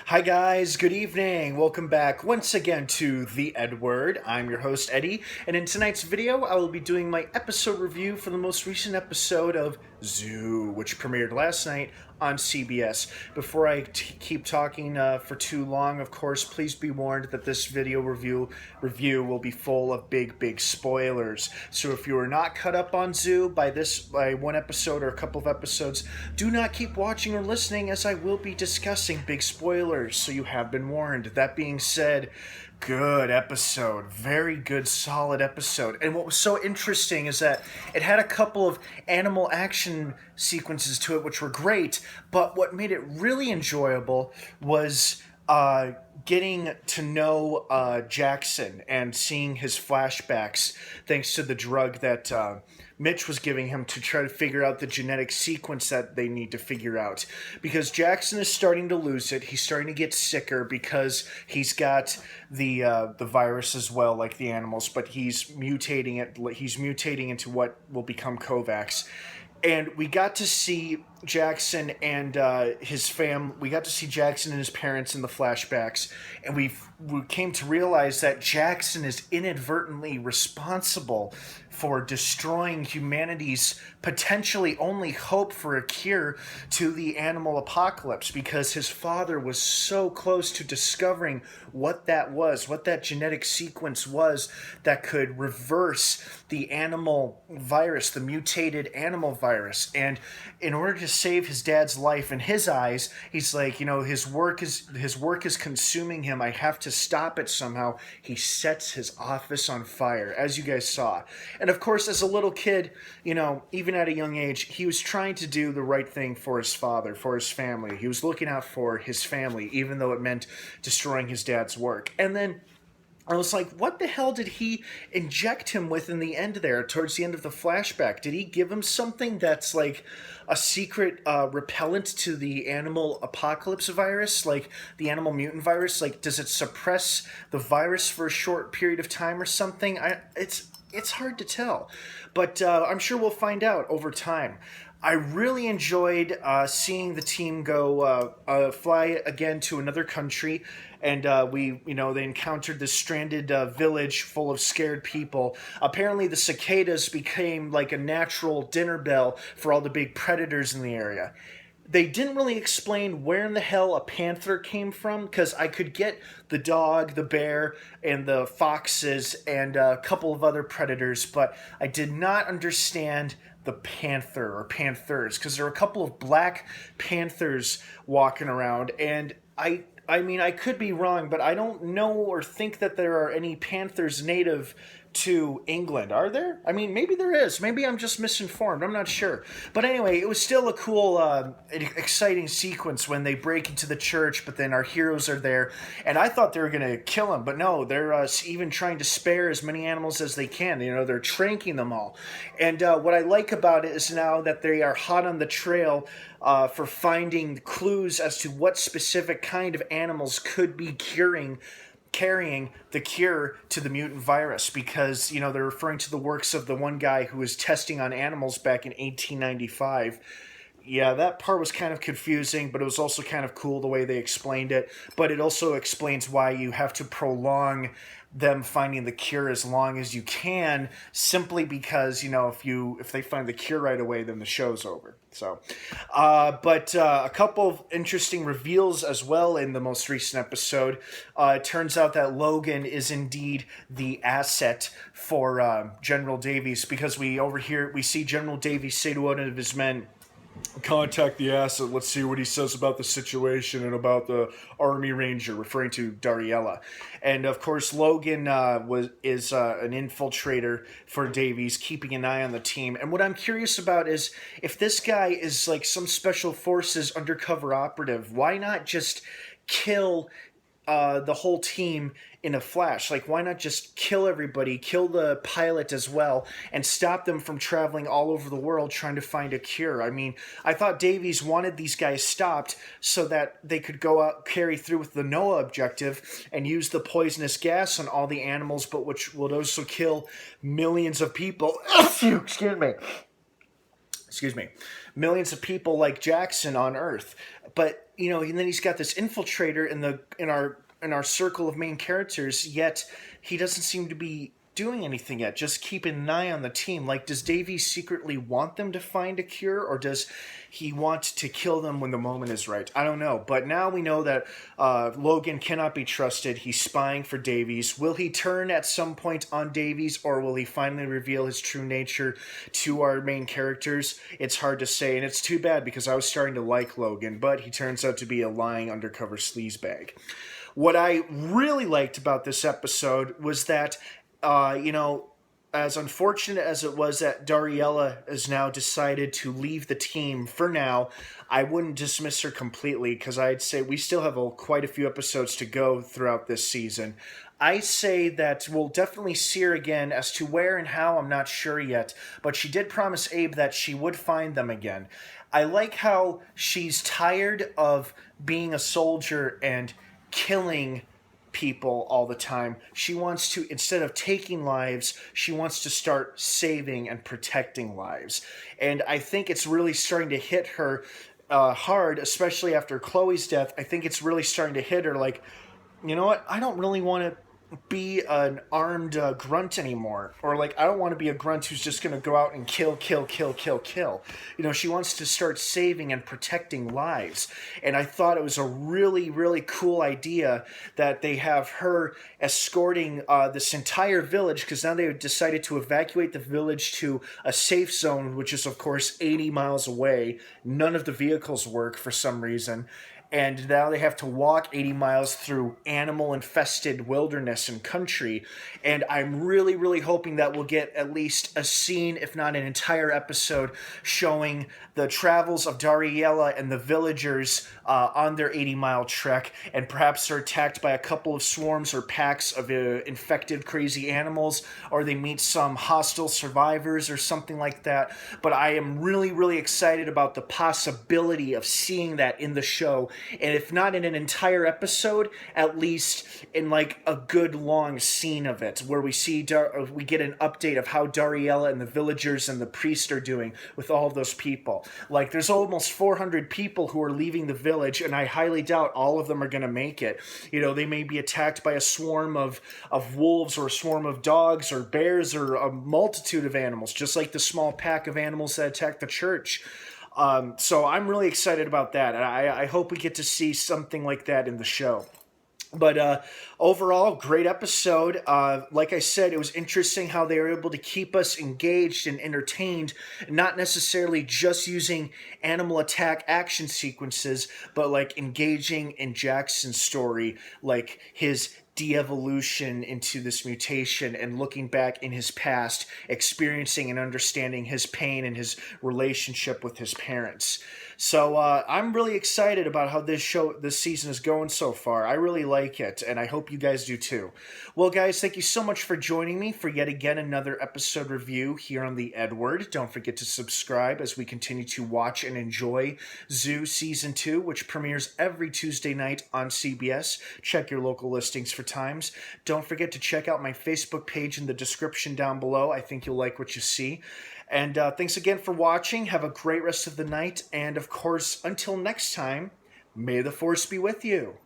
Hi guys, good evening. Welcome back once again to the EdWord. I'm your host Eddie, and in tonight's video I will be doing my episode review for the most recent episode of Zoo, which premiered last night on CBS. Before I keep talking for too long, of course, please be warned that this video review will be full of big spoilers. So if you are not caught up on Zoo by one episode or a couple of episodes, do not keep watching or listening, as I will be discussing big spoilers, so you have been warned. That being said, good episode. Very good, solid episode. And what was so interesting is that it had a couple of animal action sequences to it, which were great, but what made it really enjoyable was getting to know Jackson and seeing his flashbacks thanks to the drug that Mitch was giving him to try to figure out the genetic sequence that they need to figure out. Because Jackson is starting to lose it. He's starting to get sicker because he's got the virus as well, like the animals, but he's mutating it. He's mutating into what will become Kovacs. And we got to see Jackson and his fam. We got to see Jackson and his parents in the flashbacks, and we came to realize that Jackson is inadvertently responsible for destroying humanity's potentially only hope for a cure to the animal apocalypse, because his father was so close to discovering what that was, what that genetic sequence was that could reverse the animal virus, the mutated animal virus. And in order to save his dad's life, in his eyes, he's like, his work is consuming him. I have to stop it somehow. He sets his office on fire, as you guys saw. And of course, as a little kid, even at a young age, he was trying to do the right thing for his father, for his family. He was looking out for his family, even though it meant destroying his dad's work. And then I was like, what the hell did he inject him with in the end there, towards the end of the flashback? Did he give him something that's like a secret repellent to the animal apocalypse virus, like the animal mutant virus? Like, does it suppress the virus for a short period of time or something? It's hard to tell, but I'm sure we'll find out over time. I really enjoyed seeing the team go fly again to another country, and they encountered this stranded village full of scared people. Apparently, the cicadas became like a natural dinner bell for all the big predators in the area. They didn't really explain where in the hell a panther came from, because I could get the dog, the bear, and the foxes, and a couple of other predators, but I did not understand the panther or panthers, because there are a couple of black panthers walking around, and I mean, I could be wrong, but I don't know or think that there are any panthers native to England. Are there? I mean, maybe there is. Maybe I'm just misinformed. I'm not sure. But anyway, it was still a cool, exciting sequence when they break into the church, but then our heroes are there. And I thought they were going to kill him, but no, they're even trying to spare as many animals as they can. They're tranking them all. And what I like about it is now that they are hot on the trail for finding clues as to what specific kind of animals could be carrying the cure to the mutant virus, because they're referring to the works of the one guy who was testing on animals back in 1895. Yeah, that part was kind of confusing, but it was also kind of cool the way they explained it. But it also explains why you have to prolong them finding the cure as long as you can, simply because if they find the cure right away, then the show's over. So but a couple of interesting reveals as well in the most recent episode. It turns out that Logan is indeed the asset for General Davies, because we see General Davies say to one of his men, "Contact the asset. Let's see what he says about the situation and about the Army Ranger," referring to Dariella. And of course, Logan is an infiltrator for Davies, keeping an eye on the team. And what I'm curious about is, if this guy is like some special forces undercover operative, why not just kill the whole team in a flash? Like, why not just kill everybody, kill the pilot as well, and stop them from traveling all over the world trying to find a cure? I mean, I thought Davies wanted these guys stopped so that they could go out, carry through with the Noah objective, and use the poisonous gas on all the animals, but which would also kill millions of people. Excuse me. Millions of people like Jackson on Earth. But and then he's got this infiltrator in our circle of main characters, yet he doesn't seem to be doing anything yet, just keeping an eye on the team. Like, does Davies secretly want them to find a cure, or does he want to kill them when the moment is right? I don't know. But now we know that Logan cannot be trusted. He's spying for Davies. Will he turn at some point on Davies, or will he finally reveal his true nature to our main characters? It's hard to say, and it's too bad because I was starting to like Logan, but he turns out to be a lying undercover sleazebag. What I really liked about this episode was that as unfortunate as it was that Dariella has now decided to leave the team for now, I wouldn't dismiss her completely, because I'd say we still have quite a few episodes to go throughout this season. I say that we'll definitely see her again. As to where and how, I'm not sure yet, but she did promise Abe that she would find them again. I like how she's tired of being a soldier and killing people all the time. She wants to, instead of taking lives, she wants to start saving and protecting lives. And I think it's really starting to hit her hard, especially after Chloe's death. I think it's really starting to hit her like, you know what, I don't really want to be an armed grunt anymore, or like I don't want to be a grunt who's just going to go out and kill. She wants to start saving and protecting lives, and I thought it was a really, really cool idea that they have her escorting this entire village, because now they decided to evacuate the village to a safe zone, which is of course 80 miles away. None of the vehicles work for some reason, and now they have to walk 80 miles through animal-infested wilderness and country. And I'm really, really hoping that we'll get at least a scene, if not an entire episode, showing the travels of Dariella and the villagers on their 80-mile trek, and perhaps they're attacked by a couple of swarms or packs of infected, crazy animals, or they meet some hostile survivors or something like that. But I am really, really excited about the possibility of seeing that in the show, and if not in an entire episode, at least in like a good long scene of it, where we see we get an update of how Dariella and the villagers and the priest are doing with all of those people. Like, there's almost 400 people who are leaving the village, and I highly doubt all of them are going to make it. They may be attacked by a swarm of wolves, or a swarm of dogs or bears, or a multitude of animals, just like the small pack of animals that attacked the church. So I'm really excited about that. I hope we get to see something like that in the show. But overall, great episode. Like I said, it was interesting how they were able to keep us engaged and entertained, not necessarily just using animal attack action sequences, but like engaging in Jackson's story, like his de-evolution into this mutation, and looking back in his past, experiencing and understanding his pain and his relationship with his parents. So I'm really excited about how this season is going so far. I really like it, and I hope you guys do too. Well, guys, thank you so much for joining me for yet again another episode review here on the EdWord. Don't forget to subscribe as we continue to watch and enjoy Zoo Season 2, which premieres every Tuesday night on CBS. Check your local listings for times. Don't forget to check out my Facebook page in the description down below. I think you'll like what you see. And thanks again for watching. Have a great rest of the night. And of course, until next time, may the Force be with you.